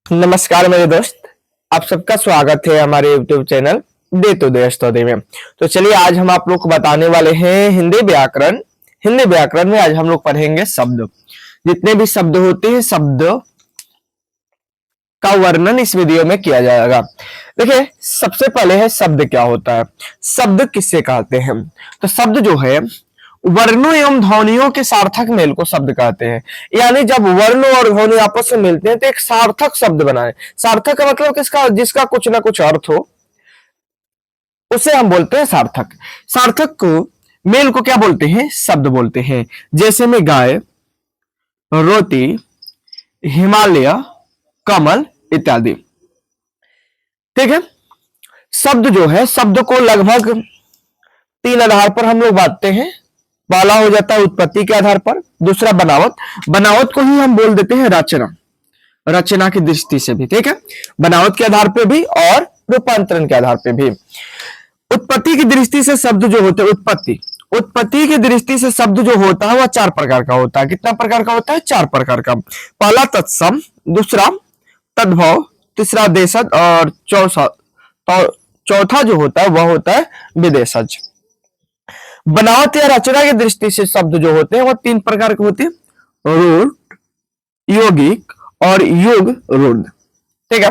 नमस्कार मेरे दोस्त, आप सबका स्वागत है हमारे YouTube चैनल दे तो दे स्तुति में। तो चलिए आज हम आप लोग को बताने वाले हैं हिंदी व्याकरण। हिंदी व्याकरण में आज हम लोग पढ़ेंगे शब्द। जितने भी शब्द होते हैं शब्द का वर्णन इस वीडियो में किया जाएगा। देखिए सबसे पहले है शब्द क्या होता है, शब्द किससे कहते हैं। तो शब्द जो है वर्णों एवं ध्वनियों के सार्थक मेल को शब्द कहते हैं। यानी जब वर्ण और ध्वनि आपस में मिलते हैं तो एक सार्थक शब्द बनाए। सार्थक का मतलब किसका, जिसका कुछ ना कुछ अर्थ हो, उसे हम बोलते हैं सार्थक। सार्थक को मेल को क्या बोलते हैं, शब्द बोलते हैं। जैसे में गाय, रोटी, हिमालय, कमल इत्यादि। ठीक है। शब्द जो है, शब्द को लगभग तीन आधार पर हम लोग बांटते हैं। पहला हो जाता है उत्पत्ति के आधार पर, दूसरा बनावट। बनावट को ही हम बोल देते हैं रचना, रचना की दृष्टि से भी। ठीक है, बनावट के आधार पे भी और रूपांतरण के आधार पे भी। उत्पत्ति की दृष्टि से शब्द जो होते हैं, उत्पत्ति की दृष्टि से शब्द जो होता है वह चार प्रकार का होता है। कितना प्रकार का होता है? चार प्रकार का। पहला तत्सम, दूसरा तद्भव, तीसरा देशज और चौथा जो होता है वह होता है विदेशज। बनावट या रचना की दृष्टि से शब्द जो होते हैं वह तीन प्रकार के होते हैं, रूढ़, यौगिक और युग रूढ़। ठीक है।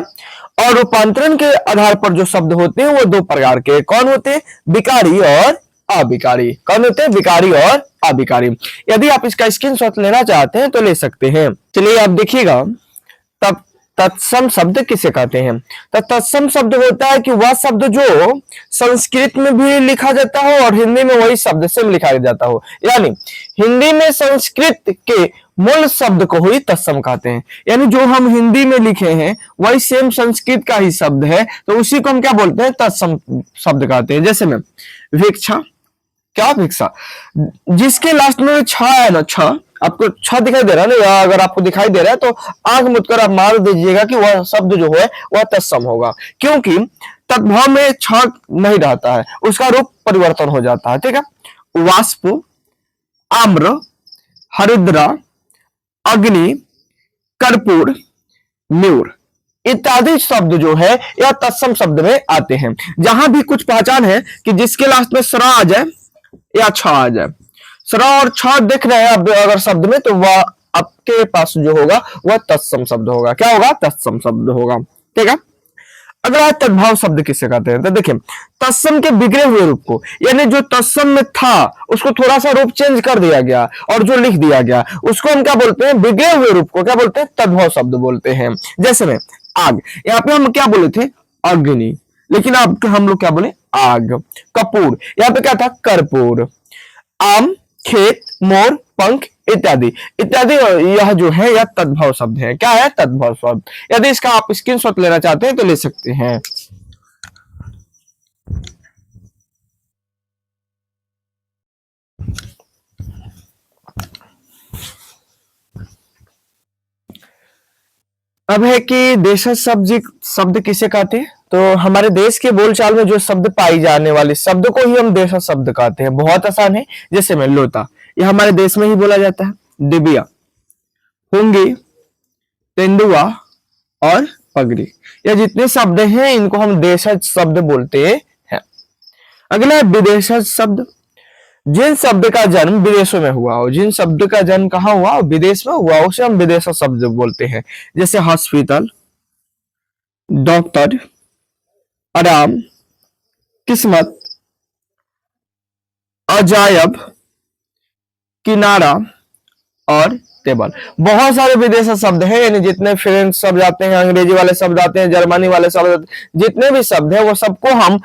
और रूपांतरण के आधार पर जो शब्द होते हैं वो दो प्रकार के कौन होते हैं? विकारी और अविकारी। कौन होते हैं? विकारी और अविकारी। यदि आप इसका स्क्रीनशॉट लेना चाहते हैं तो ले सकते हैं। चलिए आप देखिएगा। तब तत्सम शब्द किसे कहते हैं? तो तत्सम शब्द होता है कि वह शब्द जो संस्कृत में भी लिखा जाता हो और हिंदी में वही शब्द से लिखा जाता हो। यानी हिंदी में संस्कृत के मूल शब्द को ही तत्सम कहते हैं। यानी जो हम हिंदी में लिखे हैं वही सेम संस्कृत का ही शब्द है, तो उसी को हम क्या बोलते हैं? तत्सम शब्द कहते हैं। जैसे में भिक्षा, क्या भिक्षा, जिसके लास्ट में छ है ना, छ, आपको छ दिखाई दे रहा है ना, या अगर आपको दिखाई दे रहा है तो आंख मूंद कर आप मान दीजिएगा कि वह शब्द जो है वह तत्सम होगा, क्योंकि तद्भव में छ नहीं रहता है, उसका रूप परिवर्तन हो जाता है। ठीक है। वाष्प, आम्र, हरिद्रा, अग्नि, कर्पूर, म्यूर इत्यादि शब्द जो है यह तत्सम शब्द में आते हैं। जहां भी कुछ पहचान है कि जिसके लास्ट में सरा आ जाए या छ आ जाए, सरा और छ दिख रहे हैं अगर शब्द में, तो वह आपके पास जो होगा वह तत्सम शब्द होगा। क्या होगा? तत्सम शब्द होगा। ठीक है। अगला तद्भव शब्द किसे कहते हैं? तो देखिए तत्सम के बिगड़े हुए रूप को, यानी जो तत्सम में था उसको थोड़ा सा रूप चेंज कर दिया गया और जो लिख दिया गया उसको हम क्या बोलते हैं? बिगड़े हुए रूप को क्या बोलते हैं? तद्भव शब्द बोलते हैं। जैसे में आग, यहाँ पे हम क्या बोले थे? अग्नि, लेकिन अब हम लोग क्या बोले? आग। कपूर, यहाँ पे क्या था? कर्पूर। आम, खेत, मोर, पंख इत्यादि इत्यादि, यह जो है यह तद्भव शब्द है। क्या है? तद्भव शब्द। यदि इसका आप स्क्रीनशॉट लेना चाहते हैं तो ले सकते हैं। अब है कि देशज शब्द किसे कहते हैं? तो हमारे देश के बोलचाल में जो शब्द पाई जाने वाले शब्द को ही हम देशज शब्द कहते हैं। बहुत आसान है। जैसे में लोटा, यह हमारे देश में ही बोला जाता है। डिबिया, होंगी, तेंदुआ और पगड़ी, ये जितने शब्द हैं इनको हम देशज शब्द बोलते हैं। अगला है विदेशज शब्द। जिन शब्द का जन्म विदेशों में हुआ हो, जिन शब्द का जन्म कहाँ हुआ? विदेश में हुआ, उसे हम विदेशज शब्द बोलते हैं। जैसे हॉस्पिटल, डॉक्टर, आराम, किस्मत, अजायब, किनारा और टेबल। बहुत सारे विदेशी शब्द हैं, यानी जितने फ्रेंच शब्द आते हैं, अंग्रेजी वाले शब्द आते हैं, जर्मनी वाले शब्द आते हैं, जितने भी शब्द हैं वो सबको हम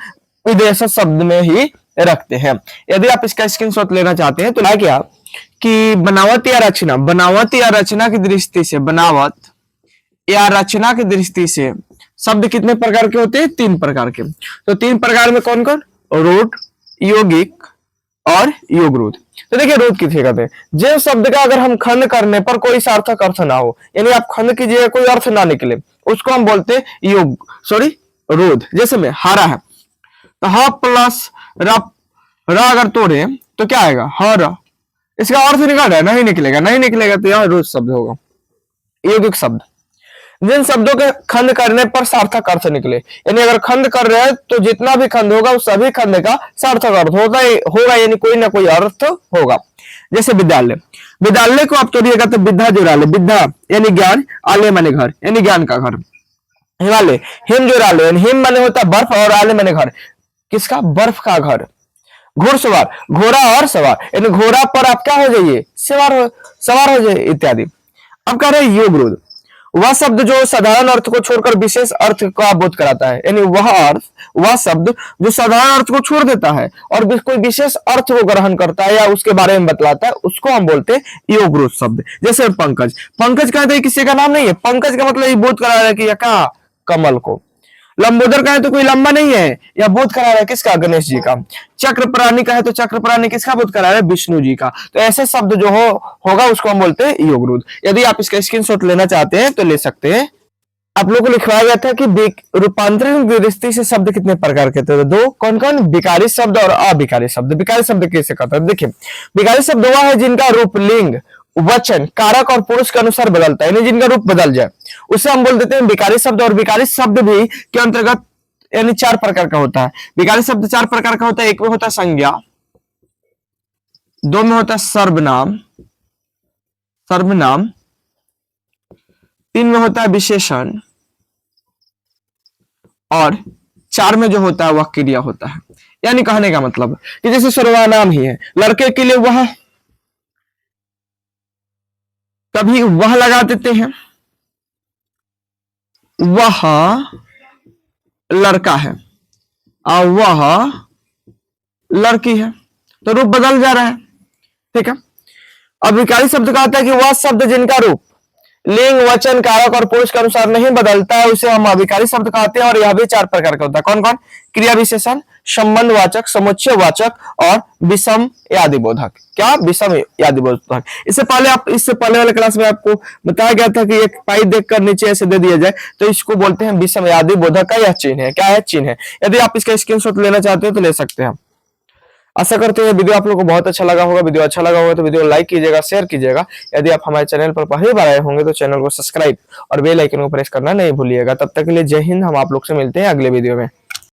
विदेशी शब्द में ही रखते हैं। यदि आप इसका स्क्रीनशॉट लेना चाहते हैं तो क्या किया कि बनावट या रचना, बनावट या रचना की दृष्टि से, बनावट या रचना की दृष्टि से शब्द कितने प्रकार के होते हैं? तीन प्रकार के। तो तीन प्रकार में कौन कौन? रूढ़, यौगिक और युग रूढ़। तो देखिए रूढ़ किसे कहते हैं? जिस शब्द का अगर हम खंड करने पर कोई सार्थक अर्थ ना हो, यानी आप खंड कीजिए कोई अर्थ ना निकले, उसको हम बोलते हैं युग, सॉरी रूढ़। जैसे में हरा है, तो ह प्लस र अगर तोड़े तो क्या आएगा? हर। इसका अर्थ निकल रहा है? नहीं निकलेगा, नहीं निकलेगा, तो यह रूढ़ शब्द होगा, यौगिक शब्द। जिन शब्दों के खंड करने पर सार्थक अर्थ निकले, यानी अगर खंड कर रहे हैं तो जितना भी खंड होगा उस सभी खंड का सार्थक अर्थ होगा, यानी कोई ना कोई अर्थ होगा। जैसे विद्यालय, विद्यालय को आप तोड़िएगा तो विद्या जोड़ाले, विद्या यानी ज्ञान, आलय माने घर यानी ज्ञान का घर। हिमालय, हिम जोड़ाले यानी हिम माने होता है बर्फ और आलय माने घर, किसका? बर्फ का घर। घुड़सवार, घोड़ा और सवार यानी घोड़ा पर आप क्या हो जाइए? सवार हो जाइए इत्यादि। अब कह रहे योग रोध, वह शब्द जो साधारण अर्थ को छोड़कर विशेष अर्थ का बोध कराता है, यानी वह शब्द जो साधारण अर्थ को छोड़ देता है और कोई विशेष अर्थ को ग्रहण करता है या उसके बारे में बतलाता है, उसको हम बोलते हैं योगरोध शब्द। जैसे पंकज, पंकज कहते हैं किसी का नाम नहीं है, पंकज का मतलब ये बोध करा रहा है कि कहा? कमल को। लंबोदर का है तो कोई लंबा नहीं है, या बोध करा रहा है किसका? गणेश जी का। चक्र प्राणी का है तो चक्र प्राणी किसका बोध करा रहा है? विष्णु जी का। तो ऐसे शब्द जो होगा उसको हम बोलते हैं योगरूध। यदि आप इसका स्क्रीनशॉट लेना चाहते हैं तो ले सकते हैं। आप लोगों को लिखवाया गया था कि रूपांतरण दृष्टि से शब्द कितने प्रकार के थे? दो। कौन कौन? विकारी शब्द और अविकारी शब्द। विकारी शब्द कैसे कहते हैं? देखिए, विकारी शब्द वह है जिनका रूप, लिंग, वचन, कारक और पुरुष के अनुसार बदलता है, यानी जिनका रूप बदल जाए, उसे हम बोल देते हैं विकारी शब्द। और विकारी शब्द भी के अंतर्गत यानी 4 प्रकार का होता है। विकारी शब्द 4 प्रकार का होता है। एक में होता है संज्ञा, 2 में होता है सर्वनाम, 3 में होता है विशेषण और 4 में जो होता है वह क्रिया होता है। यानी कहने का मतलब कि जैसे सर्वनाम ही है, लड़के के लिए वह, कभी वह लगा देते हैं, वह लड़का है और वह लड़की है, तो रूप बदल जा रहा है। ठीक है। अब विकारी शब्द का आता है कि वह शब्द जिनका रूप, लिंग, वचन, कारक और पुरुष के अनुसार नहीं बदलता है, उसे हम अविकारी शब्द कहते हैं। और यह भी 4 प्रकार का होता है। कौन कौन? क्रिया विशेषण, संबंध वाचक, समुच्चय वाचक और विषम यादि बोधक। क्या? विषम यादि बोधक। इससे पहले वाले क्लास में आपको बताया गया था कि एक पाई देखकर नीचे ऐसे दे दिया जाए तो इसको बोलते हैं विषम यादि बोधक का यह चिन्ह है। क्या है? चिन्ह है। यदि आप इसका स्क्रीनशॉट लेना चाहते हो तो ले सकते हैं। आशा करते हैं वीडियो आप लोगों को बहुत अच्छा लगा होगा। वीडियो अच्छा लगा होगा तो वीडियो लाइक कीजिएगा, शेयर कीजिएगा। यदि आप हमारे चैनल पर पहली बार आए होंगे तो चैनल को सब्सक्राइब और बेल आइकन को प्रेस करना नहीं भूलिएगा। तब तक के लिए जय हिंद। हम आप लोग से मिलते हैं अगले वीडियो में।